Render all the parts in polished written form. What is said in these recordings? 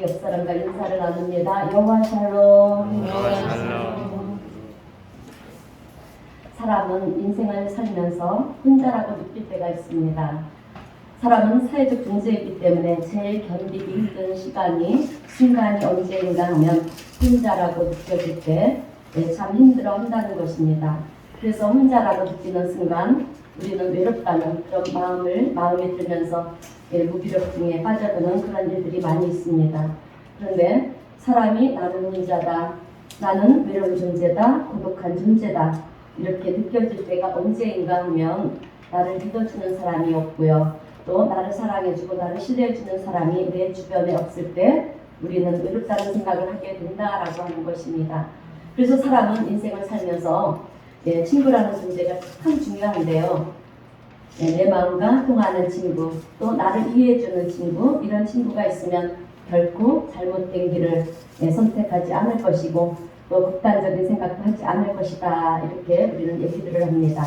옆 사람과 인사를 나눕니다. 여호와 샬롬. 사람은 인생을 살면서 혼자라고 느낄 때가 있습니다. 사람은 사회적 존재이기 때문에 제일 견디기 힘든 순간이 언제인가 하면 혼자라고 느껴질 때 참 힘들어 한다는 것입니다. 그래서 혼자라고 느끼는 순간 우리는 외롭다는 그런 마음이 들면서 무기력증에 빠져드는 그런 일들이 많이 있습니다. 그런데 사람이 나는 혼자다, 나는 외로운 존재다, 고독한 존재다 이렇게 느껴질 때가 언제인가 하면 나를 믿어주는 사람이 없고요. 또 나를 사랑해주고 나를 신뢰해주는 사람이 내 주변에 없을 때 우리는 외롭다는 생각을 하게 된다라고 하는 것입니다. 그래서 사람은 인생을 살면서 친구라는 존재가 참 중요한데요. 내 마음과 통하는 친구, 또 나를 이해해주는 친구, 이런 친구가 있으면 결코 잘못된 길을 선택하지 않을 것이고 또 극단적인 생각도 하지 않을 것이다 이렇게 우리는 얘기들을 합니다.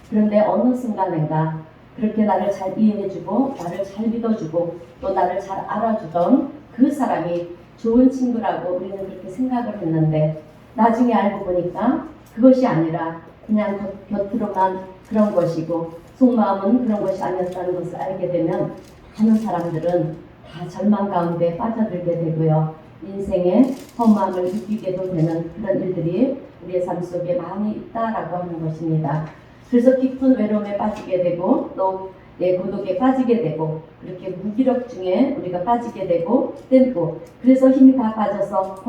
그런데 어느 순간인가 그렇게 나를 잘 이해해주고 나를 잘 믿어주고 또 나를 잘 알아주던 그 사람이 좋은 친구라고 우리는 그렇게 생각을 했는데 나중에 알고 보니까 그것이 아니라 그냥 겉으로만 그런 것이고 속마음은 그런 것이 아니었다는 것을 알게 되면 많은 사람들은 다 절망 가운데 빠져들게 되고요. 인생의 험함을 느끼게도 되는 그런 일들이 우리의 삶 속에 많이 있다라고 하는 것입니다. 그래서 깊은 외로움에 빠지게 되고 또 고독에 빠지게 되고 그렇게 무기력증에 우리가 빠지게 되고 그래서 힘이 다 빠져서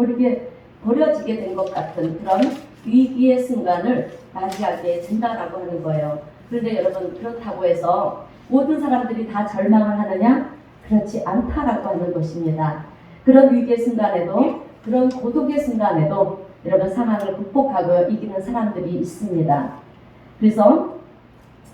버려지게 된 것 같은 그런 위기의 순간을 맞이하게 된다라고 하는 거예요. 그런데 여러분 그렇다고 해서 모든 사람들이 다 절망을 하느냐? 그렇지 않다라고 하는 것입니다. 그런 위기의 순간에도 그런 고독의 순간에도 여러분 상황을 극복하고 이기는 사람들이 있습니다. 그래서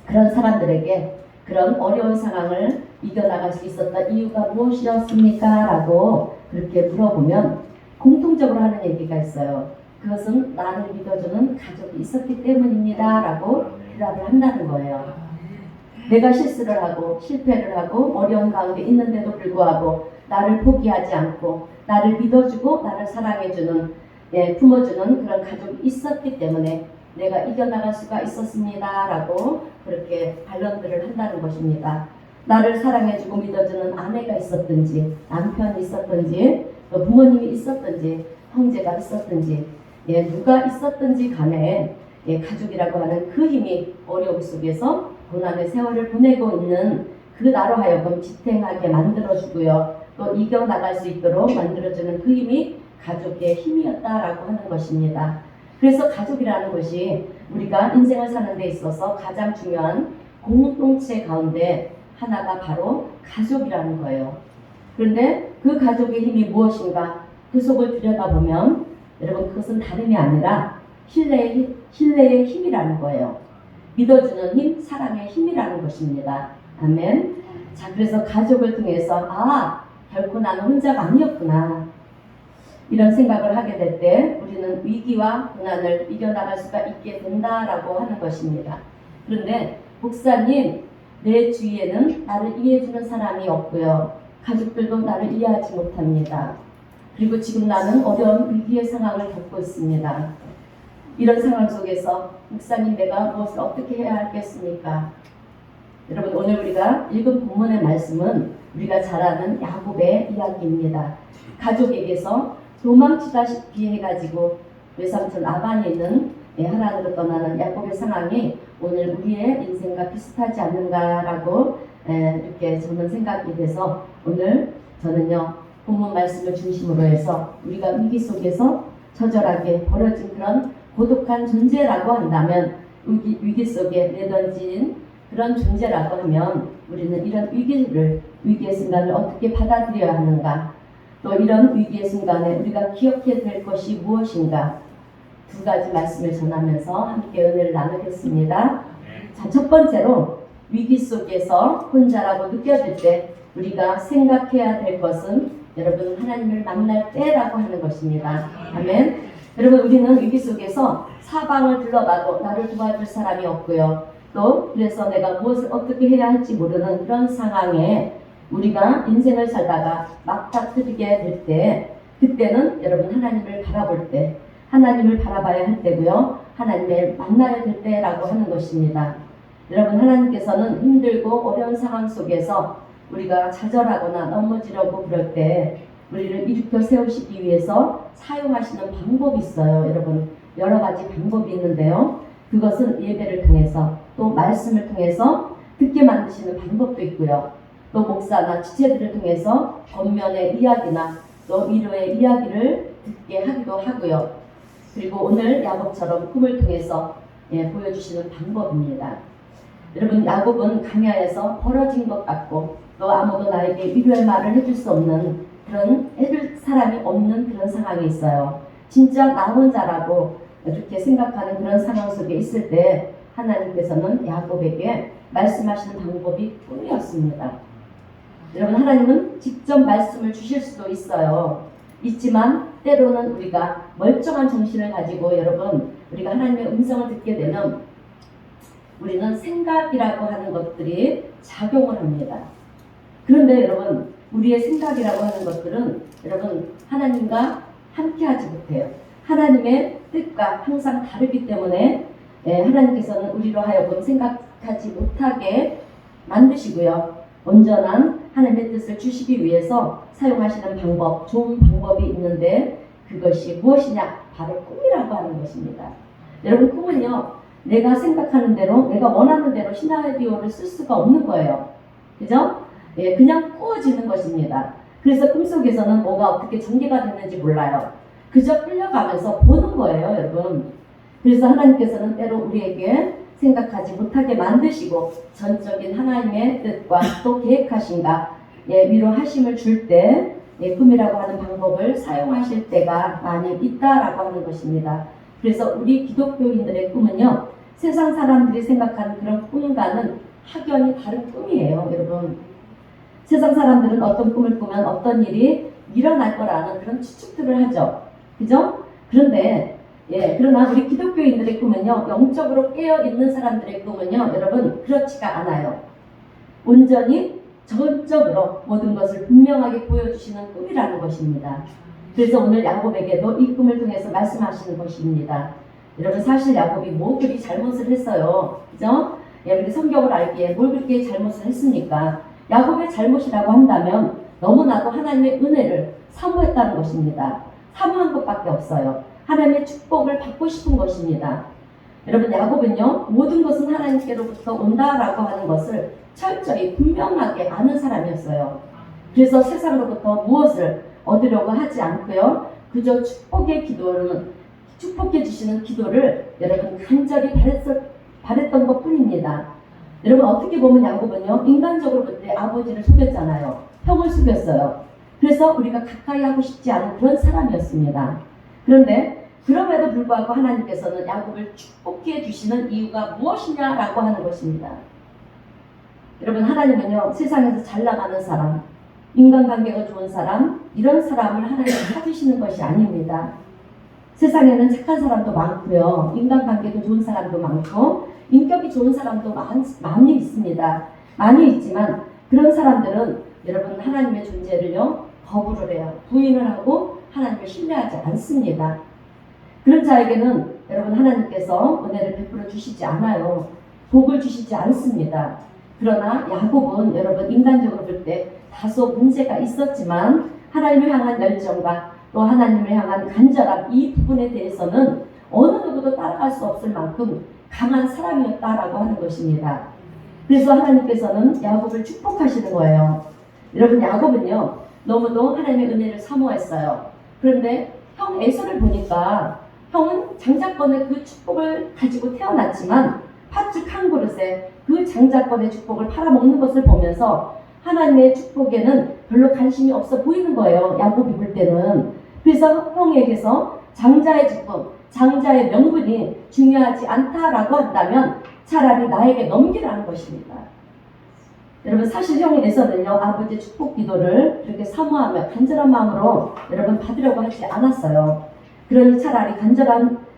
그런 사람들에게 그런 어려운 상황을 이겨나갈 수 있었던 이유가 무엇이었습니까? 라고 그렇게 물어보면 공통적으로 하는 얘기가 있어요. 그것은 나를 믿어주는 가족이 있었기 때문입니다. 라고 대답을 한다는 거예요. 내가 실수를 하고 실패를 하고 어려운 가운데 있는데도 불구하고 나를 포기하지 않고 나를 믿어주고 나를 사랑해주는 품어주는 그런 가족이 있었기 때문에 내가 이겨나갈 수가 있었습니다. 라고 그렇게 반론들을 한다는 것입니다. 나를 사랑해주고 믿어주는 아내가 있었든지 남편이 있었든지 또 부모님이 있었든지 형제가 있었든지 누가 있었든지 간에 가족이라고 하는 그 힘이 어려움 속에서 고난의 세월을 보내고 있는 그 나로 하여금 지탱하게 만들어주고요. 또 이겨나갈 수 있도록 만들어주는 그 힘이 가족의 힘이었다라고 하는 것입니다. 그래서 가족이라는 것이 우리가 인생을 사는 데 있어서 가장 중요한 공동체 가운데 하나가 바로 가족이라는 거예요. 그런데 그 가족의 힘이 무엇인가 그 속을 들여다보면 여러분 그것은 다름이 아니라 신뢰의 힘이라는 거예요. 믿어주는 힘, 사랑의 힘이라는 것입니다. 아멘. 자, 그래서 가족을 통해서 결코 나는 혼자가 아니었구나 이런 생각을 하게 될 때 우리는 위기와 고난을 이겨나갈 수가 있게 된다라고 하는 것입니다. 그런데 목사님, 내 주위에는 나를 이해해주는 사람이 없고요. 가족들도 나를 이해하지 못합니다. 그리고 지금 나는 어려운 위기의 상황을 겪고 있습니다. 이런 상황 속에서 목사님 내가 무엇을 어떻게 해야 하겠습니까? 여러분 오늘 우리가 읽은 본문의 말씀은 우리가 잘 아는 야곱의 이야기입니다. 가족에게서 도망치다시피 해가지고 외삼촌 라반이 있는 하란으로 떠나는 야곱의 상황이 오늘 우리의 인생과 비슷하지 않는가라고 이렇게 저는 생각이 돼서 오늘 저는요 본문 말씀을 중심으로 해서 우리가 위기 속에서 처절하게 벌어진 그런 고독한 존재라고 한다면 위기 속에 내던진 그런 존재라고 하면 우리는 이런 위기의 순간을 어떻게 받아들여야 하는가 또 이런 위기의 순간에 우리가 기억해야 될 것이 무엇인가? 두 가지 말씀을 전하면서 함께 은혜를 나누겠습니다. 자, 첫 번째로 위기 속에서 혼자라고 느껴질 때 우리가 생각해야 될 것은 여러분 하나님을 만날 때라고 하는 것입니다. 아멘. 여러분 우리는 위기 속에서 사방을 둘러봐도 나를 도와줄 사람이 없고요. 또 그래서 내가 무엇을 어떻게 해야 할지 모르는 그런 상황에 우리가 인생을 살다가 막다트리게 될 때 그때는 여러분 하나님을 바라볼 때 하나님을 바라봐야 할 때고요. 하나님을 만나야 될 때라고 하는 것입니다. 여러분 하나님께서는 힘들고 어려운 상황 속에서 우리가 좌절하거나 넘어지려고 그럴 때 우리를 일으켜 세우시기 위해서 사용하시는 방법이 있어요. 여러분 여러 가지 방법이 있는데요. 그것은 예배를 통해서 또 말씀을 통해서 듣게 만드시는 방법도 있고요. 또 목사나 지체들을 통해서 겉면의 이야기나 또 위로의 이야기를 듣게 하기도 하고요. 그리고 오늘 야곱처럼 꿈을 통해서 보여주시는 방법입니다. 여러분 야곱은 강야에서 벌어진 것 같고 또 아무도 나에게 위로의 말을 해줄 수 없는 그런 해줄 사람이 없는 그런 상황이 있어요. 진짜 나 혼자라고 이렇게 생각하는 그런 상황 속에 있을 때 하나님께서는 야곱에게 말씀하시는 방법이 꿈이었습니다. 여러분 하나님은 직접 말씀을 주실 수도 있어요. 있지만 때로는 우리가 멀쩡한 정신을 가지고 여러분 우리가 하나님의 음성을 듣게 되면 우리는 생각이라고 하는 것들이 작용을 합니다. 그런데 여러분 우리의 생각이라고 하는 것들은 여러분 하나님과 함께하지 못해요. 하나님의 뜻과 항상 다르기 때문에 하나님께서는 우리로 하여금 생각하지 못하게 만드시고요. 온전한 하나님의 뜻을 주시기 위해서 사용하시는 방법, 좋은 방법이 있는데 그것이 무엇이냐? 바로 꿈이라고 하는 것입니다. 여러분 꿈은요. 내가 생각하는 대로 내가 원하는 대로 시나리오를 쓸 수가 없는 거예요. 그죠? 그냥 꾸어지는 것입니다. 그래서 꿈속에서는 뭐가 어떻게 전개가 됐는지 몰라요. 그저 끌려가면서 보는 거예요, 여러분. 그래서 하나님께서는 때로 우리에게 생각하지 못하게 만드시고 전적인 하나님의 뜻과 또 계획하신가 위로하심을 줄 때 꿈이라고 하는 방법을 사용하실 때가 많이 있다라고 하는 것입니다. 그래서 우리 기독교인들의 꿈은요. 세상 사람들이 생각하는 그런 꿈과는 확연히 다른 꿈이에요. 여러분. 세상 사람들은 어떤 꿈을 꾸면 어떤 일이 일어날 거라는 그런 추측들을 하죠. 그죠? 그런데 그러나 우리 기독교인들의 꿈은요. 영적으로 깨어있는 사람들의 꿈은요. 여러분 그렇지가 않아요. 온전히 전적으로 모든 것을 분명하게 보여주시는 꿈이라는 것입니다. 그래서 오늘 야곱에게도 이 꿈을 통해서 말씀하시는 것입니다. 여러분 사실 야곱이 뭐 그리 잘못을 했어요. 그죠? 우리 성경을 알기에 뭘 그렇게 잘못을 했습니까? 야곱의 잘못이라고 한다면 너무나도 하나님의 은혜를 사모했다는 것입니다. 사모한 것밖에 없어요. 하나님의 축복을 받고 싶은 것입니다. 여러분 야곱은요. 모든 것은 하나님께로부터 온다라고 하는 것을 철저히 분명하게 아는 사람이었어요. 그래서 세상으로부터 무엇을 얻으려고 하지 않고요. 그저 축복해 주시는 기도를 여러분 간절히 바랬던 것 뿐입니다. 여러분 어떻게 보면 야곱은요. 인간적으로 그때 아버지를 속였잖아요. 형을 속였어요. 그래서 우리가 가까이 하고 싶지 않은 그런 사람이었습니다. 그런데 그럼에도 불구하고 하나님께서는 야곱을 축복해 주시는 이유가 무엇이냐라고 하는 것입니다. 여러분 하나님은요. 세상에서 잘 나가는 사람, 인간관계가 좋은 사람, 이런 사람을 하나님이 찾으시는 것이 아닙니다. 세상에는 착한 사람도 많고요. 인간관계도 좋은 사람도 많고 인격이 좋은 사람도 많이 있습니다. 많이 있지만 그런 사람들은 여러분 하나님의 존재를요. 거부를 해요. 부인을 하고 하나님을 신뢰하지 않습니다. 그런 자에게는 여러분 하나님께서 은혜를 베풀어 주시지 않아요. 복을 주시지 않습니다. 그러나 야곱은 여러분 인간적으로 볼 때 다소 문제가 있었지만 하나님을 향한 열정과 또 하나님을 향한 간절함 이 부분에 대해서는 어느 누구도 따라갈 수 없을 만큼 강한 사람이었다라고 하는 것입니다. 그래서 하나님께서는 야곱을 축복하시는 거예요. 여러분 야곱은요 너무도 하나님의 은혜를 사모했어요. 그런데 형 에서를 보니까 형은 장자권의 그 축복을 가지고 태어났지만 팥죽 한 그릇에 그 장자권의 축복을 팔아먹는 것을 보면서 하나님의 축복에는 별로 관심이 없어 보이는 거예요. 야곱이 볼 때는. 그래서 형에게서 장자의 직분, 장자의 명분이 중요하지 않다라고 한다면 차라리 나에게 넘기라는 것입니다. 여러분 사실 형에서는요 아버지의 축복 기도를 그렇게 사모하며 간절한 마음으로 여러분 받으려고 하지 않았어요. 그러니 차라리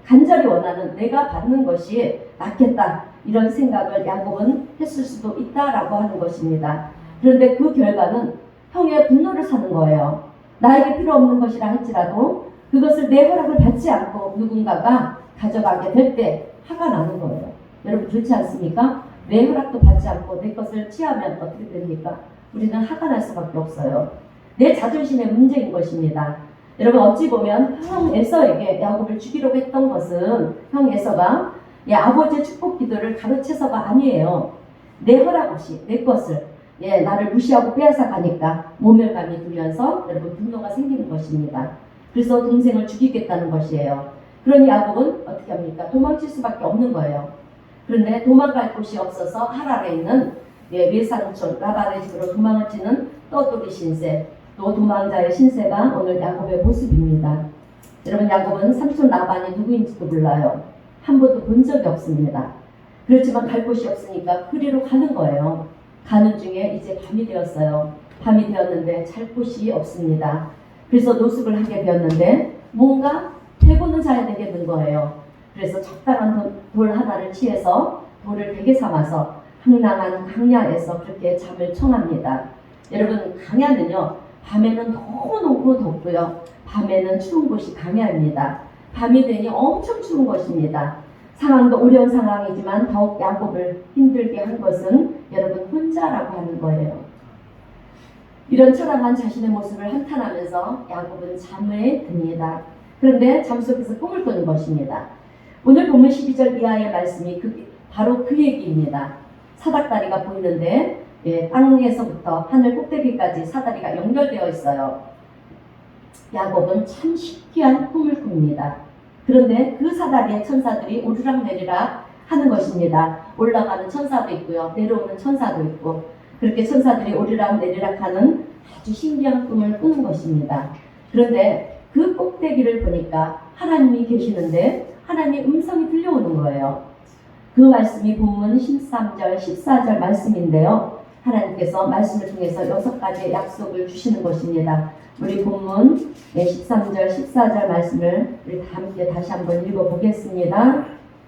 간절히 원하는 내가 받는 것이 낫겠다 이런 생각을 야곱은 했을 수도 있다라고 하는 것입니다. 그런데 그 결과는 형의 분노를 사는 거예요. 나에게 필요 없는 것이라 할지라도 그것을 내 허락을 받지 않고 누군가가 가져가게 될 때 화가 나는 거예요. 여러분 그렇지 않습니까? 내 허락도 받지 않고 내 것을 취하면 어떻게 됩니까? 우리는 화가 날 수밖에 없어요. 내 자존심의 문제인 것입니다. 여러분 어찌 보면 형 에서에게 야곱을 주기로 했던 것은 형 에서가 아버지의 축복 기도를 가로채서가 아니에요. 내 허락 없이 내 것을 나를 무시하고 빼앗아 가니까 모멸감이 들면서 여러분 분노가 생기는 것입니다. 그래서 동생을 죽이겠다는 것이에요. 그러니 야곱은 어떻게 합니까? 도망칠 수밖에 없는 거예요. 그런데 도망갈 곳이 없어서 하랄에 있는 외삼촌 라반의 집으로 도망을 치는 떠돌이 신세, 또 도망자의 신세가 오늘 야곱의 모습입니다. 여러분 야곱은 삼촌 라반이 누구인지도 몰라요. 한 번도 본 적이 없습니다. 그렇지만 갈 곳이 없으니까 그리로 가는 거예요. 가는 중에 이제 밤이 되었어요. 밤이 되었는데 잘 곳이 없습니다. 그래서 노숙을 하게 되었는데 뭔가 배고는 자야 되겠는 거예요. 그래서 적당한 돌 하나를 취해서 돌을 베개 삼아서 황량한 강야에서 그렇게 잠을 청합니다. 여러분 강야는요 밤에는 너무 덥고요. 밤에는 추운 곳이 강야입니다. 밤이 되니 엄청 추운 것입니다. 상황도 어려운 상황이지만 더욱 야곱을 힘들게 한 것은 여러분 혼자라고 하는 거예요. 이런 처량한 자신의 모습을 한탄하면서 야곱은 잠에 듭니다. 그런데 잠 속에서 꿈을 꾸는 것입니다. 오늘 본문 12절 이하의 말씀이 바로 그 얘기입니다. 사닥다리가 보이는데 땅에서부터 하늘 꼭대기까지 사다리가 연결되어 있어요. 야곱은 참 신기한 꿈을 꿉니다. 그런데 그 사다리에 천사들이 오르락내리락 하는 것입니다. 올라가는 천사도 있고요. 내려오는 천사도 있고 그렇게 천사들이 오르락내리락 하는 아주 신기한 꿈을 꾸는 것입니다. 그런데 그 꼭대기를 보니까 하나님이 계시는데 하나님의 음성이 들려오는 거예요. 그 말씀이 본문 13절, 14절 말씀인데요. 하나님께서 말씀을 통해서 6가지의 약속을 주시는 것입니다. 우리 본문 13절, 14절 말씀을 우리 다 함께 다시 한번 읽어보겠습니다.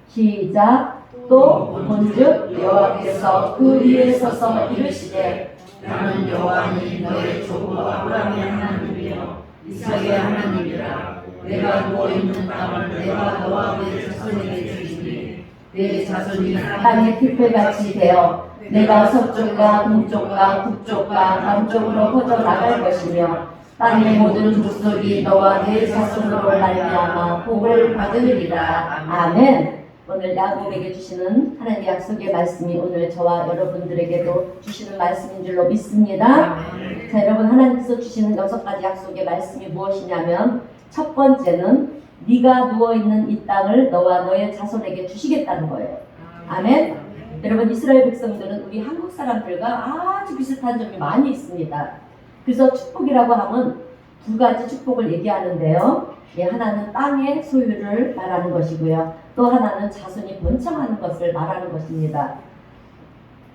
시작. 또 본즉 여호와께서 그 위에 서서 이르시되 나는 여호와니 너의 조부 아브라함의 하나님이여 이삭의 하나님이라. 내가 누워있는 땅을 내가 너와 내 자손에게 주시니 내 자손이 땅의 특별같이 되어 내가 서쪽과 동쪽과 북쪽과 남쪽으로 퍼져나갈 것이며 땅의 모든 족속이 너와 내 자손으로 말미암아 복을 받으리라. 아멘. 오늘 야곱에게 주시는 하나님의 약속의 말씀이 오늘 저와 여러분들에게도 주시는 말씀인 줄로 믿습니다. 자, 여러분 하나님께서 주시는 6가지 약속의 말씀이 무엇이냐면 첫 번째는 네가 누워있는 이 땅을 너와 너의 자손에게 주시겠다는 거예요. 아멘. 여러분 이스라엘 백성들은 우리 한국 사람들과 아주 비슷한 점이 많이 있습니다. 그래서 축복이라고 하면 2가지 축복을 얘기하는데요. 하나는 땅의 소유를 말하는 것이고요. 또 하나는 자손이 번창하는 것을 말하는 것입니다.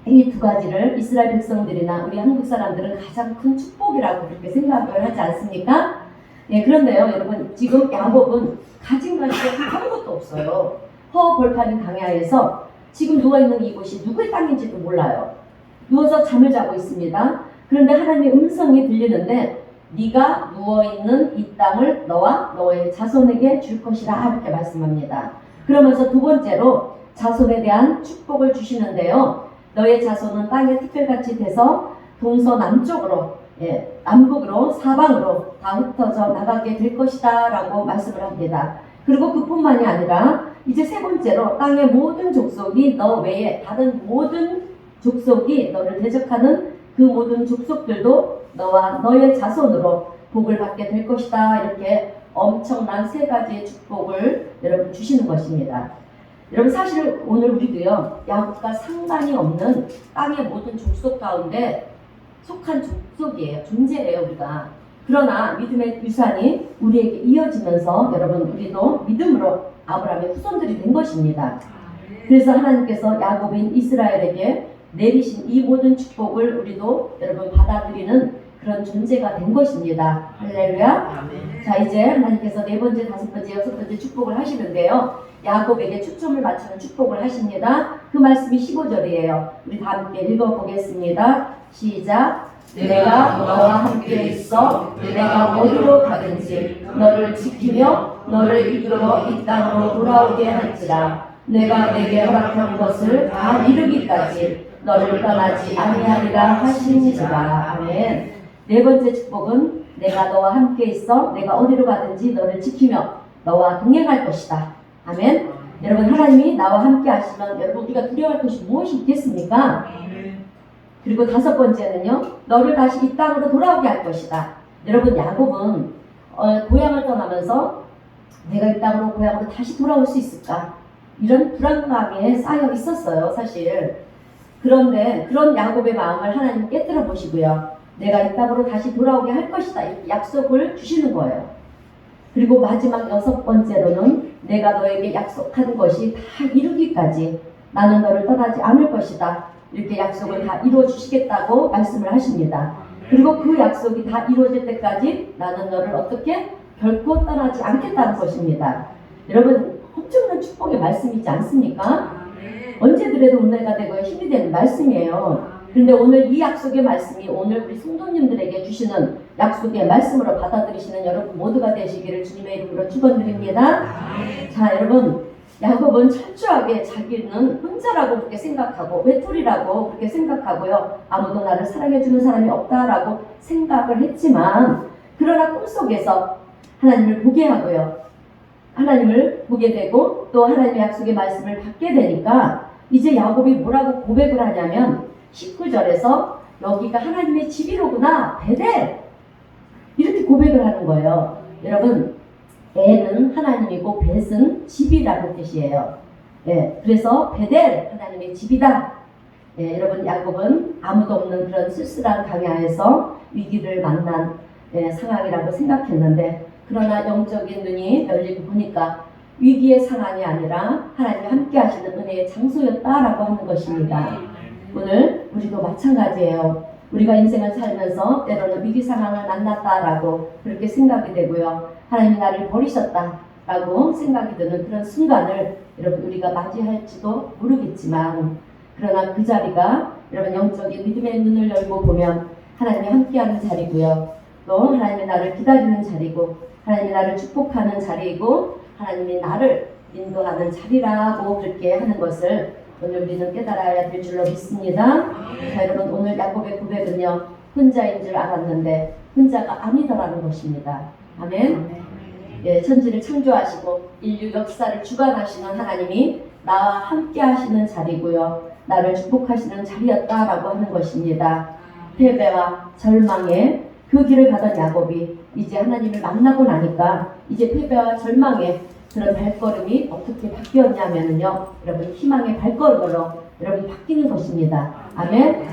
이 2가지를 이스라엘 백성들이나 우리 한국 사람들은 가장 큰 축복이라고 그렇게 생각을 하지 않습니까? 그런데요 여러분 지금 야곱은 가진 것이 아무것도 없어요. 허벌판인 강야에서 지금 누워있는 이곳이 누구의 땅인지도 몰라요. 누워서 잠을 자고 있습니다. 그런데 하나님의 음성이 들리는데 네가 누워있는 이 땅을 너와 너의 자손에게 줄 것이라 이렇게 말씀합니다. 그러면서 2번째로 자손에 대한 축복을 주시는데요. 너의 자손은 땅에 특별같이 돼서 동서남쪽으로 남북으로 사방으로 다 흩어져 나가게 될 것이다 라고 말씀을 합니다. 그리고 그뿐만이 아니라 이제 3번째로 땅의 모든 족속이 너 외에 다른 모든 족속이 너를 대적하는 그 모든 족속들도 너와 너의 자손으로 복을 받게 될 것이다. 이렇게 엄청난 3가지의 축복을 여러분 주시는 것입니다. 여러분 사실 오늘 우리도요 야곱과 상관이 없는 땅의 모든 족속 가운데 속한 족속이에요. 존재예요, 우리가. 그러나 믿음의 유산이 우리에게 이어지면서 여러분 우리도 믿음으로 아브라함의 후손들이 된 것입니다. 그래서 하나님께서 야곱인 이스라엘에게 내리신 이 모든 축복을 우리도 여러분 받아들이는 그런 존재가 된 것입니다. 할렐루야. 자, 이제 하나님께서 네 번째, 다섯 번째, 여섯 번째 축복을 하시는데요. 야곱에게 초점을 맞추는 축복을 하십니다. 그 말씀이 15절이에요. 우리 다 함께 읽어보겠습니다. 시작. 내가 너와 함께 있어 내가 어디로 가든지 너를 지키며 너를 이끌어 이 땅으로 돌아오게 할지라. 내가 내게 허락한 것을 다 이루기까지 너를 떠나지 아니하리라 하시니라. 아멘. 네 번째 축복은 내가 너와 함께 있어 내가 어디로 가든지 너를 지키며 너와 동행할 것이다. 아멘. 여러분 하나님이 나와 함께 하시면 여러분 우리가 두려워할 것이 무엇이 있겠습니까? 그리고 다섯 번째는요, 너를 다시 이 땅으로 돌아오게 할 것이다. 여러분 야곱은 고향을 떠나면서 내가 이 땅으로 고향으로 다시 돌아올 수 있을까? 이런 불안감에 쌓여 있었어요, 사실. 그런데 그런 야곱의 마음을 하나님 깨뜨려 보시고요. 내가 이 땅으로 다시 돌아오게 할 것이다. 이렇게 약속을 주시는 거예요. 그리고 마지막 여섯 번째로는 내가 너에게 약속한 것이 다 이루기까지 나는 너를 떠나지 않을 것이다. 이렇게 약속을 다 이루어 주시겠다고 말씀을 하십니다. 그리고 그 약속이 다 이루어질 때까지 나는 너를 어떻게 결코 떠나지 않겠다는 것입니다. 여러분 엄청난 축복의 말씀이지 않습니까? 언제 그래도 은혜가 되고 힘이 되는 말씀이에요. 그런데 오늘 이 약속의 말씀이 오늘 우리 성도님들에게 주시는 약속의 말씀으로 받아들이시는 여러분 모두가 되시기를 주님의 이름으로 축원드립니다. 자, 여러분 야곱은 철저하게 자기는 혼자라고 그렇게 생각하고 외톨이라고 그렇게 생각하고요. 아무도 나를 사랑해주는 사람이 없다라고 생각을 했지만 그러나 꿈속에서 하나님을 보게 하고요. 하나님을 보게 되고 또 하나님의 약속의 말씀을 받게 되니까 이제 야곱이 뭐라고 고백을 하냐면 19절에서 여기가 하나님의 집이로구나 베델 이렇게 고백을 하는 거예요. 여러분 엘은 하나님이고 벳은 집이라는 뜻이에요. 예, 그래서 베델 하나님의 집이다. 예, 여러분 야곱은 아무도 없는 그런 쓸쓸한 강야에서 위기를 만난 상황이라고 생각했는데 그러나 영적인 눈이 열리고 보니까 위기의 상황이 아니라 하나님이 함께 하시는 은혜의 장소였다라고 하는 것입니다. 오늘 우리도 마찬가지예요. 우리가 인생을 살면서 때로는 위기 상황을 만났다라고 그렇게 생각이 되고요. 하나님이 나를 버리셨다라고 생각이 드는 그런 순간을 여러분 우리가 맞이할지도 모르겠지만 그러나 그 자리가 여러분 영적인 믿음의 눈을 열고 보면 하나님이 함께하는 자리고요. 또 하나님이 나를 기다리는 자리고 하나님이 나를 축복하는 자리이고 하나님이 나를 인도하는 자리라고 그렇게 하는 것을 오늘 우리는 깨달아야 될 줄로 믿습니다. 자, 여러분 오늘 야곱의 고백은요. 혼자인 줄 알았는데 혼자가 아니더라는 것입니다. 아멘. 예, 천지를 창조하시고 인류 역사를 주관하시는 하나님이 나와 함께 하시는 자리고요. 나를 축복하시는 자리였다라고 하는 것입니다. 패배와 절망에 그 길을 가던 야곱이 이제 하나님을 만나고 나니까 이제 패배와 절망의 그런 발걸음이 어떻게 바뀌었냐면요. 여러분 희망의 발걸음으로 여러분 바뀌는 것입니다. 아멘.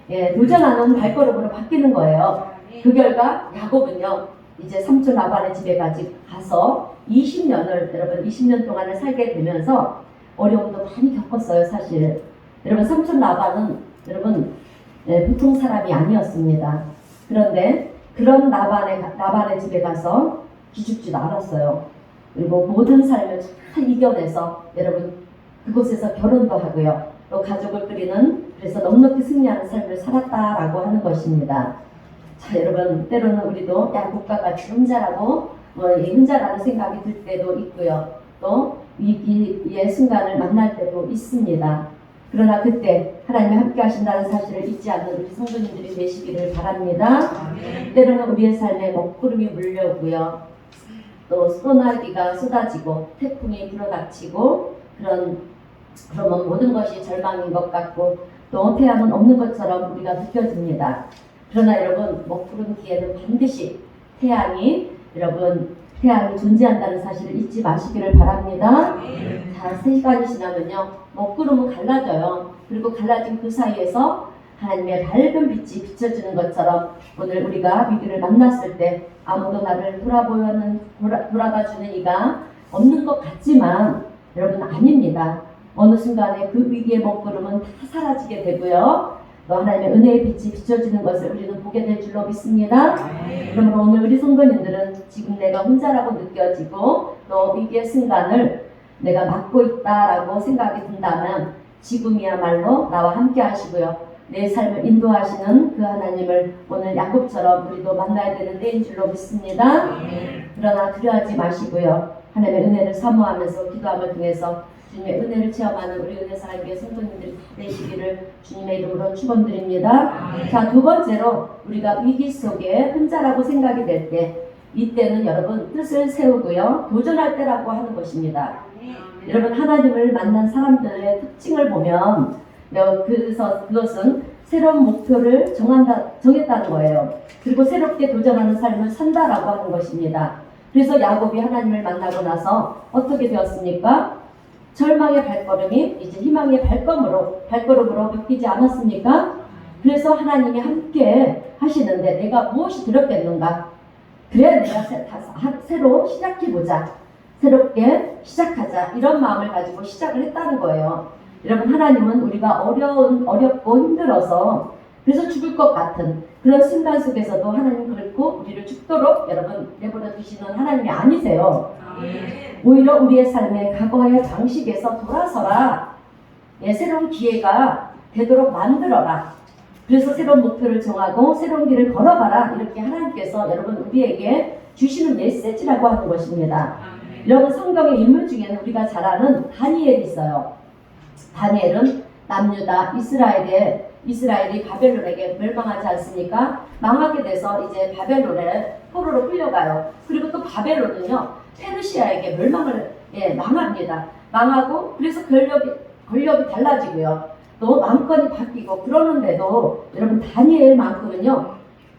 예, 도전하는 발걸음으로 바뀌는 거예요. 그 결과 야곱은요. 이제 삼촌 라반의 집에 가서 20년을 여러분 20년 동안을 살게 되면서 어려움도 많이 겪었어요. 사실 여러분 삼촌 라반은 여러분 보통 사람이 아니었습니다. 그런데 그런 라반의 집에 가서 기죽지도 않았어요. 그리고 모든 삶을 잘 이겨내서 여러분 그곳에서 결혼도 하고요. 또 가족을 꾸리는 그래서 넉넉히 승리하는 삶을 살았다라고 하는 것입니다. 자, 여러분 때로는 우리도 야곱과 같이 혼자라는 생각이 들 때도 있고요. 또 위기의 순간을 만날 때도 있습니다. 그러나 그때 하나님이 함께 하신다는 사실을 잊지 않는 우리 성도님들이 되시기를 바랍니다. 때로는 우리의 삶에 먹구름이 물려오고요. 또 소나기가 쏟아지고 태풍이 불어닥치고 그러면 모든 것이 절망인 것 같고 또 태양은 없는 것처럼 우리가 느껴집니다. 그러나 여러분 먹구름 뒤에는 반드시 태양이 존재한다는 사실을 잊지 마시기를 바랍니다. 자, 3시간이 지나면요 먹구름은 갈라져요. 그리고 갈라진 그 사이에서 하나님의 밝은 빛이 비춰지는 것처럼 오늘 우리가 위기를 만났을 때 아무도 나를 돌아봐주는 이가 없는 것 같지만 여러분 아닙니다. 어느 순간에 그 위기의 먹구름은 다 사라지게 되고요. 또 하나님의 은혜의 빛이 비춰지는 것을 우리는 보게 될 줄로 믿습니다. 그러므로 오늘 우리 성도님들은 지금 내가 혼자라고 느껴지고 또 위기의 순간을 내가 맡고 있다라고 생각이 든다면 지금이야말로 나와 함께 하시고요. 내 삶을 인도하시는 그 하나님을 오늘 야곱처럼 우리도 만나야 되는 때인 줄로 믿습니다. 그러나 두려워하지 마시고요. 하나님의 은혜를 사모하면서 기도함을 통해서 주님의 은혜를 체험하는 우리 은혜 사랑교회 성도님들이 되시기를 주님의 이름으로 축원드립니다. 자, 두 번째로 우리가 위기 속에 혼자라고 생각이 될 때 이때는 여러분 뜻을 세우고요. 도전할 때라고 하는 것입니다. 여러분 하나님을 만난 사람들의 특징을 보면 그래서 그것은 새로운 목표를 정했다는 거예요. 그리고 새롭게 도전하는 삶을 산다라고 하는 것입니다. 그래서 야곱이 하나님을 만나고 나서 어떻게 되었습니까? 절망의 발걸음이 이제 희망의 발걸음으로 바뀌지 않았습니까? 그래서 하나님이 함께 하시는데 내가 무엇이 두렵겠는가? 그래 내가 새로 시작해보자. 새롭게 시작하자. 이런 마음을 가지고 시작을 했다는 거예요. 여러분 하나님은 우리가 어렵고 힘들어서 그래서 죽을 것 같은 그런 순간 속에서도 하나님 결코 우리를 죽도록 여러분 내버려 두시는 하나님이 아니세요. 오히려 우리의 삶의 과거의 방식에서 돌아서라. 새로운 기회가 되도록 만들어라. 그래서 새로운 목표를 정하고 새로운 길을 걸어가라. 이렇게 하나님께서 여러분 우리에게 주시는 메시지라고 하는 것입니다. 여러분 성경의 인물 중에는 우리가 잘 아는 다니엘이 있어요. 다니엘은 남유다 이스라엘이 바벨론에게 멸망하지 않습니까? 망하게 돼서 이제 바벨론에 포로로 끌려가요. 그리고 또 바벨론은요 페르시아에게 망합니다. 망하고 그래서 권력이 달라지고요. 또 왕권이 바뀌고 그러는데도 여러분 다니엘만큼은요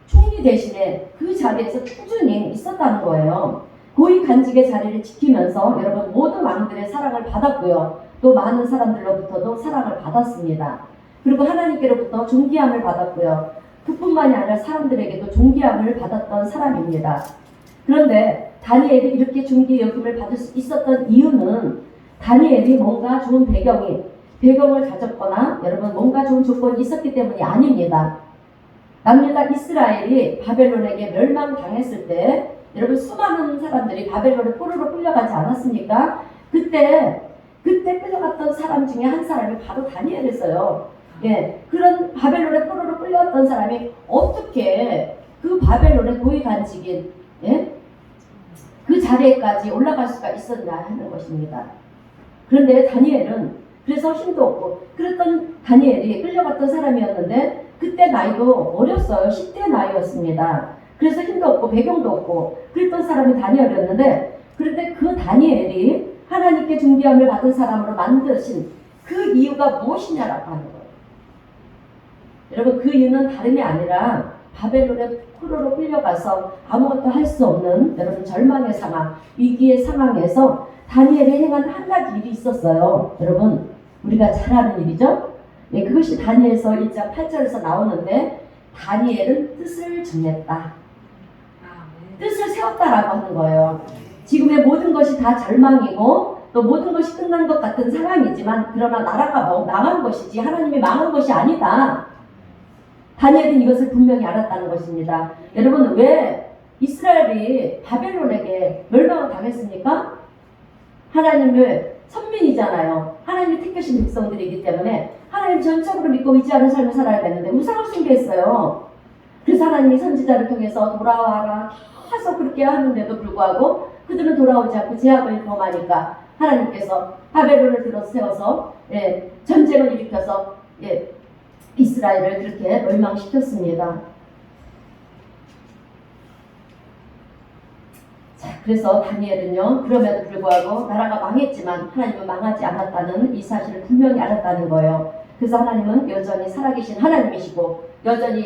총리 대신에 그 자리에서 꾸준히 있었다는 거예요. 고위 간직의 자리를 지키면서 여러분 모든 왕들의 사랑을 받았고요. 또 많은 사람들로부터도 사랑을 받았습니다. 그리고 하나님께로부터 존귀함을 받았고요. 그뿐만이 아니라 사람들에게도 존귀함을 받았던 사람입니다. 그런데 다니엘이 이렇게 존귀 여김을 받을 수 있었던 이유는 다니엘이 뭔가 좋은 배경을 가졌거나 여러분 뭔가 좋은 조건이 있었기 때문이 아닙니다. 남유다 이스라엘이 바벨론에게 멸망당했을 때 여러분 수많은 사람들이 바벨론에 포로로 끌려가지 않았습니까? 그때 끌려갔던 사람 중에 한 사람이 바로 다니엘이었어요. 그런 바벨론에 포로로 끌려왔던 사람이 어떻게 그 바벨론의 고위 간직인 그 자리에까지 올라갈 수가 있었냐 하는 것입니다. 그런데 다니엘은 그래서 힘도 없고 그랬던 다니엘이 끌려갔던 사람이었는데 그때 나이도 어렸어요. 10대 나이였습니다. 그래서 힘도 없고 배경도 없고 그랬던 사람이 다니엘이었는데 그런데 그 다니엘이 하나님께 존귀함을 받은 사람으로 만드신 그 이유가 무엇이냐라고 하는 거예요. 여러분 그 이유는 다름이 아니라 바벨론의 포로로 끌려가서 아무것도 할 수 없는 여러분 절망의 상황, 위기의 상황에서 다니엘이 행한 한 가지 일이 있었어요. 여러분 우리가 잘 아는 일이죠. 그것이 다니엘서 1장 8절에서 나오는데 다니엘은 뜻을 정했다. 뜻을 세웠다라고 하는 거예요. 지금의 모든 것이 다 절망이고 또 모든 것이 끝난 것 같은 상황이지만 그러나 나라가 망한 것이지 하나님이 망한 것이 아니다. 다니엘은 이것을 분명히 알았다는 것입니다. 여러분 왜 이스라엘이 바벨론에게 멸망을 당했습니까? 하나님을 선민이잖아요. 하나님이 택하신 백성들이기 때문에 하나님 전적으로 믿고 의지하는 삶을 살아야 되는데 우상을 숭배했어요. 그래서 하나님이 선지자를 통해서 돌아와라 계속 그렇게 하는데도 불구하고 그들은 돌아오지 않고 제약을 범하니까 하나님께서 바벨론을 들어 세워서 전쟁을 일으켜서 이스라엘을 그렇게 멸망시켰습니다. 자, 그래서 다니엘은요 그럼에도 불구하고 나라가 망했지만 하나님은 망하지 않았다는 이 사실을 분명히 알았다는 거예요. 그래서 하나님은 여전히 살아계신 하나님이시고 여전히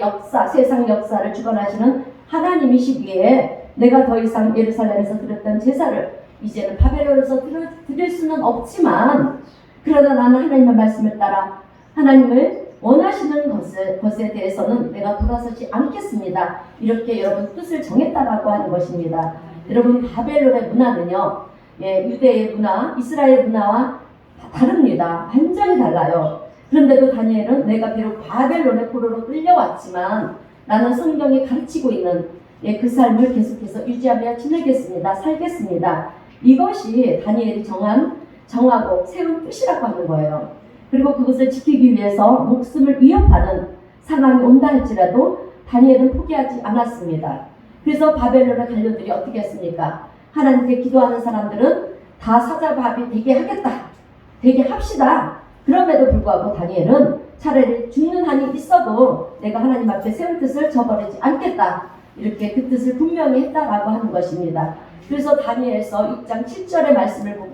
세상 역사를 주관하시는 하나님이시기에 내가 더 이상 예루살렘에서 드렸던 제사를 이제는 바벨론에서 드릴 수는 없지만 그러나 나는 하나님의 말씀을 따라 하나님을 원하시는 것에 대해서는 내가 돌아서지 않겠습니다. 이렇게 여러분 뜻을 정했다라고 하는 것입니다. 여러분 바벨론의 문화는요, 유대의 문화, 이스라엘 문화와 다릅니다. 완전히 달라요. 그런데도 다니엘은 내가 비록 바벨론의 포로로 끌려왔지만 나는 성경이 가르치고 있는 그 삶을 계속해서 유지하며 지내겠습니다. 살겠습니다. 이것이 다니엘이 정하고 세운 뜻이라고 하는 거예요. 그리고 그것을 지키기 위해서 목숨을 위협하는 상황이 온다 할지라도 다니엘은 포기하지 않았습니다. 그래서 바벨론의 관료들이 어떻게 했습니까? 하나님께 기도하는 사람들은 다 사자밥이 되게 하겠다. 되게 합시다. 그럼에도 불구하고 다니엘은 차라리 죽는 한이 있어도 내가 하나님 앞에 세운 뜻을 저버리지 않겠다. 이렇게 그 뜻을 분명히 했다라고 하는 것입니다. 그래서 다니엘서 6장 7절의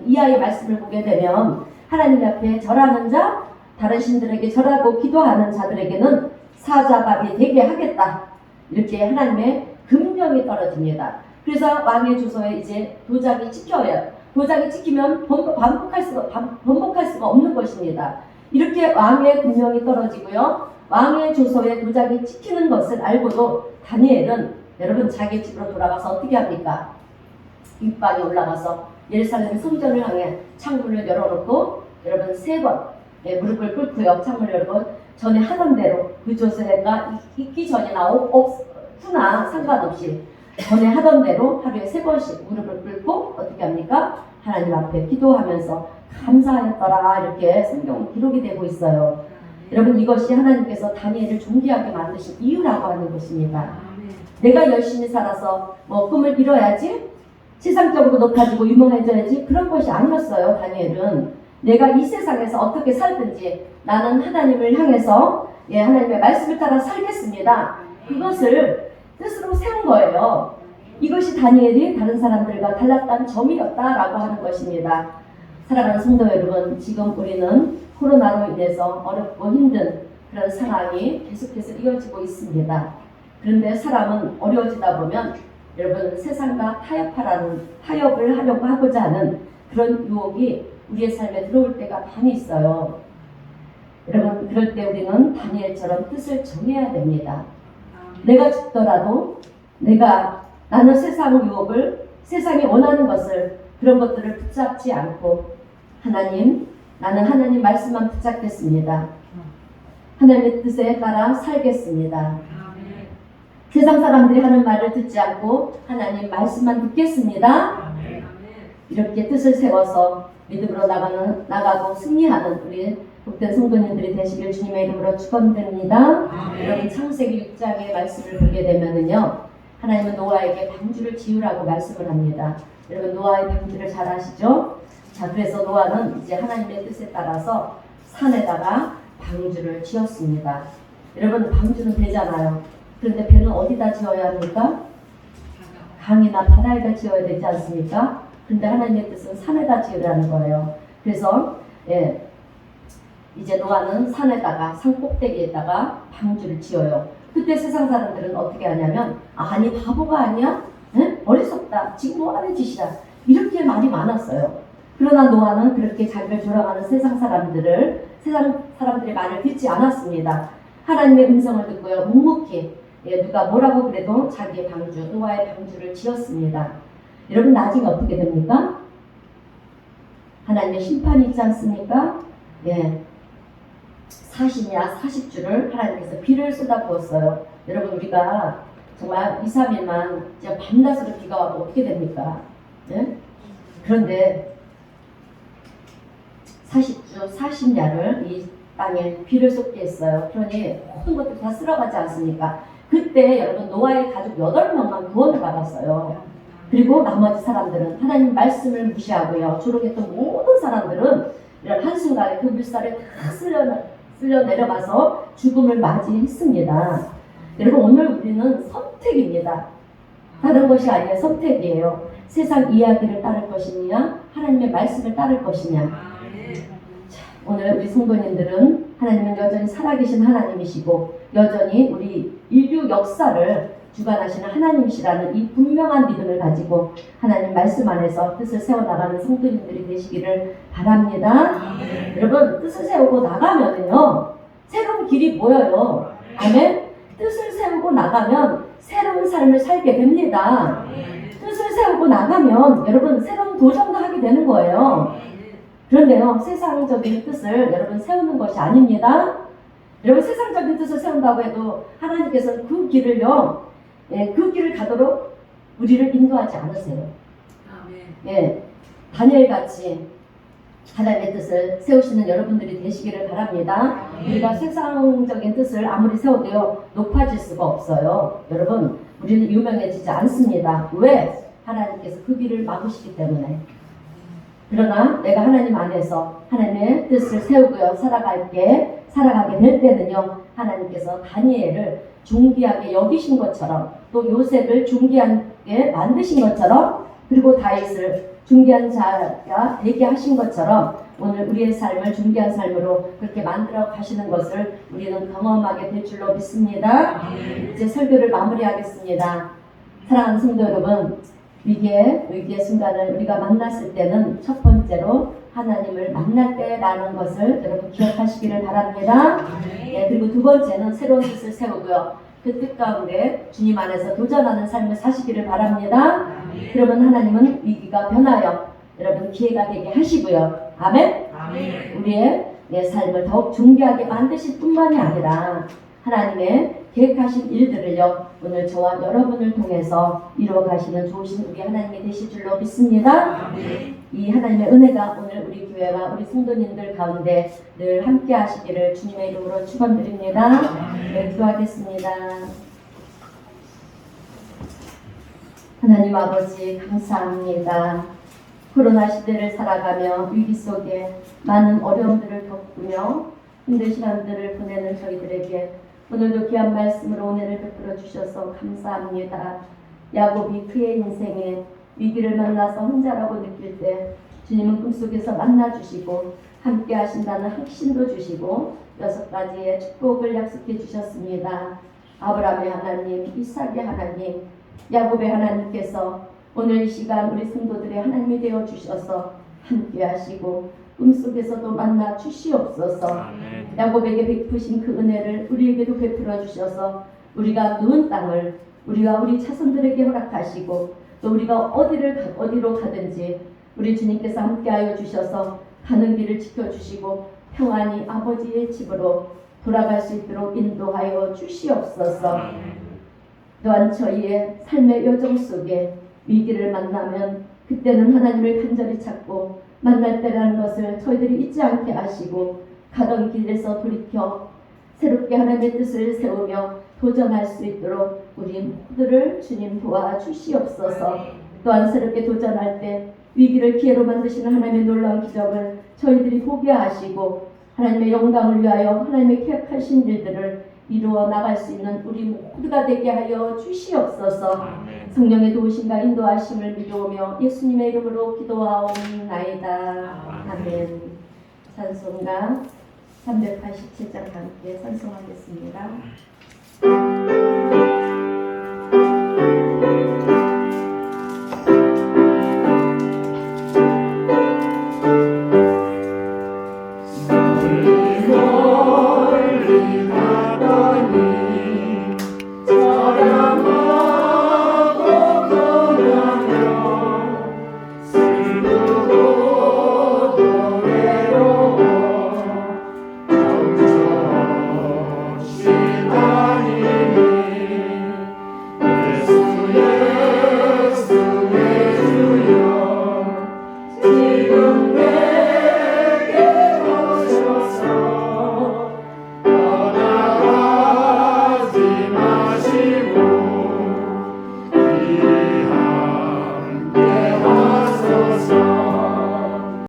이하의 말씀을 보게 되면 하나님 앞에 절하는 자, 다른 신들에게 절하고 기도하는 자들에게는 사자밥이 되게 하겠다. 이렇게 하나님의 금령이 떨어집니다. 그래서 왕의 주소에 이제 도장이 찍혀요. 도장이 찍히면 번복할 수가 없는 것입니다. 이렇게 왕의 금령이 떨어지고요. 왕의 주소에 도장이 찍히는 것을 알고도 다니엘은 여러분 자기 집으로 돌아가서 어떻게 합니까? 윗방에 올라가서 예루살렘 성전을 향해 창문을 열어놓고 여러분 3번 무릎을 꿇고요. 창문을 열고 전에 하던 대로 그 조세가 있기 전이나 후나 상관없이 전에 하던 대로 하루에 3번씩 무릎을 꿇고 어떻게 합니까? 하나님 앞에 기도하면서 감사하였더라 이렇게 성경 기록이 되고 있어요. 여러분 이것이 하나님께서 다니엘을 존귀하게 만드신 이유라고 하는 것입니다. 내가 열심히 살아서 꿈을 이뤄야지 세상적으로 높아지고 유명해져야지 그런 것이 아니었어요. 다니엘은 내가 이 세상에서 어떻게 살든지 나는 하나님을 향해서 하나님의 말씀을 따라 살겠습니다. 그것을 뜻으로 세운 거예요. 이것이 다니엘이 다른 사람들과 달랐던 점이었다라고 하는 것입니다. 사랑하는 성도 여러분, 지금 우리는 코로나로 인해서 어렵고 힘든 그런 상황이 계속해서 이어지고 있습니다. 그런데 사람은 어려워지다 보면 여러분 세상과 타협을 하려고 하고자 하는 그런 유혹이 우리의 삶에 들어올 때가 많이 있어요. 여러분 그럴 때 우리는 다니엘처럼 뜻을 정해야 됩니다. 내가 죽더라도 나는 세상 유혹을 세상이 원하는 것을 그런 것들을 붙잡지 않고 나는 하나님 말씀만 붙잡겠습니다. 하나님의 뜻에 따라 살겠습니다. 세상 사람들이 하는 말을 듣지 않고 하나님 말씀만 듣겠습니다. 이렇게 뜻을 세워서 믿음으로 나가고 승리하는 우리 복된 성도님들이 되시길 주님의 이름으로 축원드립니다. 여러분 창세기 6장의 말씀을 보게 되면은요, 하나님은 노아에게 방주를 지으라고 말씀을 합니다. 여러분 노아의 방주를 잘 아시죠? 자, 그래서 노아는 이제 하나님의 뜻에 따라서 산에다가 방주를 지었습니다. 여러분 방주는 되잖아요. 그런데 배는 어디다 지어야 합니까? 강이나 바다에다 지어야 되지 않습니까? 근데 하나님의 뜻은 산에다 지으라는 거예요. 그래서 이제 노아는 산에다가 산 꼭대기에다가 방주를 지어요. 그때 세상 사람들은 어떻게 하냐면 아니 바보가 아니야? 어리석다. 지금 뭐 하는 짓이야? 이렇게 말이 많았어요. 그러나 노아는 그렇게 자기를 조롱하는 세상 사람들의 말을 듣지 않았습니다. 하나님의 음성을 듣고요. 묵묵히 누가 뭐라고 그래도 자기의 방주, 노아의 방주를 지었습니다. 여러분 나중에 어떻게 됩니까? 하나님의 심판이 있지 않습니까? 40주를 하나님께서 비를 쏟아부었어요. 여러분 우리가 정말 2, 3일만 밤낮으로 비가 와도 어떻게 됩니까? 그런데 40주, 40야를 이 땅에 비를 쏟게 했어요. 그러니 모든 것들이 다 쓸어가지 않습니까? 그때 여러분 노아의 가족 8명만 구원을 받았어요. 그리고 나머지 사람들은 하나님 말씀을 무시하고요. 조롱했던 모든 사람들은 이런 한순간에 그 물살에 다 쓸려 내려가서 죽음을 맞이했습니다. 여러분 오늘 우리는 선택입니다. 다른 것이 아니에요. 선택이에요. 세상 이야기를 따를 것이냐 하나님의 말씀을 따를 것이냐. 오늘 우리 성도님들은 하나님은 여전히 살아계신 하나님이시고 여전히 우리 인류 역사를 주관하시는 하나님이시라는 이 분명한 믿음을 가지고 하나님 말씀 안에서 뜻을 세워나가는 성도님들이 되시기를 바랍니다. 여러분 뜻을 세우고 나가면은요 새로운 길이 보여요. 아멘. 뜻을 세우고 나가면 새로운 삶을 살게 됩니다. 뜻을 세우고 나가면 여러분 새로운 도전도 하게 되는 거예요. 그런데요, 세상적인 뜻을 여러분 세우는 것이 아닙니다. 여러분 세상적인 뜻을 세운다고 해도 하나님께서는 그 길을요, 그 길을 가도록 우리를 인도하지 않으세요. 예, 다니엘 같이 하나님의 뜻을 세우시는 여러분들이 되시기를 바랍니다. 우리가 세상적인 뜻을 아무리 세워도요, 높아질 수가 없어요. 여러분, 우리는 유명해지지 않습니다. 왜? 하나님께서 그 길을 막으시기 때문에. 그러나 내가 하나님 안에서 하나님의 뜻을 세우고요, 살아가게 될 때는요, 하나님께서 다니엘을 존귀하게 여기신 것처럼, 또 요셉을 존귀하게 만드신 것처럼, 그리고 다윗을 존귀한 자가 되게 하신 것처럼 오늘 우리의 삶을 존귀한 삶으로 그렇게 만들어 가시는 것을 우리는 경험하게 될 줄로 믿습니다. 이제 설교를 마무리하겠습니다. 사랑하는 성도 여러분, 위기의 순간을 우리가 만났을 때는 첫 번째로 하나님을 만날 때라는 것을 여러분 기억하시기를 바랍니다. 네, 그리고 두 번째는 새로운 뜻을 세우고요, 그 뜻 가운데 주님 안에서 도전하는 삶을 사시기를 바랍니다. 그러면 하나님은 위기가 변하여 여러분 기회가 되게 하시고요. 아멘? 우리의 내 삶을 더욱 존귀하게 만드실 뿐만이 아니라 하나님의 계획하신 일들을요, 오늘 저와 여러분을 통해서 이루어 가시는 좋으신 우리 하나님이 되실 줄로 믿습니다. 이 하나님의 은혜가 오늘 우리 교회와 우리 성도님들 가운데 늘 함께 하시기를 주님의 이름으로 축원드립니다. 네, 기도하겠습니다. 하나님 아버지 감사합니다. 코로나 시대를 살아가며 위기 속에 많은 어려움들을 겪으며 힘든 시간들을 보내는 저희들에게 오늘도 귀한 말씀으로 은혜를 베풀어 주셔서 감사합니다. 야곱이 그의 인생에 위기를 만나서 혼자라고 느낄 때 주님은 꿈속에서 만나주시고 함께 하신다는 확신도 주시고 6가지의 축복을 약속해 주셨습니다. 아브라함의 하나님, 이삭의 하나님, 야곱의 하나님께서 오늘 이 시간 우리 성도들의 하나님이 되어 주셔서 함께 하시고 꿈속에서도 만나 주시옵소서. 야곱에게 베푸신 그 은혜를 우리에게도 베풀어 주셔서 우리가 누운 땅을 우리와 우리 자손들에게 허락하시고 또 우리가 어디로 가든지 우리 주님께서 함께하여 주셔서 가는 길을 지켜주시고 평안히 아버지의 집으로 돌아갈 수 있도록 인도하여 주시옵소서. 또한 저희의 삶의 여정 속에 위기를 만나면 그때는 하나님을 간절히 찾고 만날 때라는 것을 저희들이 잊지 않게 하시고 가던 길에서 돌이켜 새롭게 하나님의 뜻을 세우며 도전할 수 있도록 우리 모두를 주님 도와주시옵소서. 또한 새롭게 도전할 때 위기를 기회로 만드시는 하나님의 놀라운 기적을 저희들이 보게 하시고 하나님의 영광을 위하여 하나님의 계획하신 일들을 이루어 나갈 수 있는 우리 모두가 되게 하여 주시옵소서. 성령의 도우심과 인도하심을 믿어오며 예수님의 이름으로 기도하옵나이다. 아멘. 찬송가 387장 함께 찬송하겠습니다.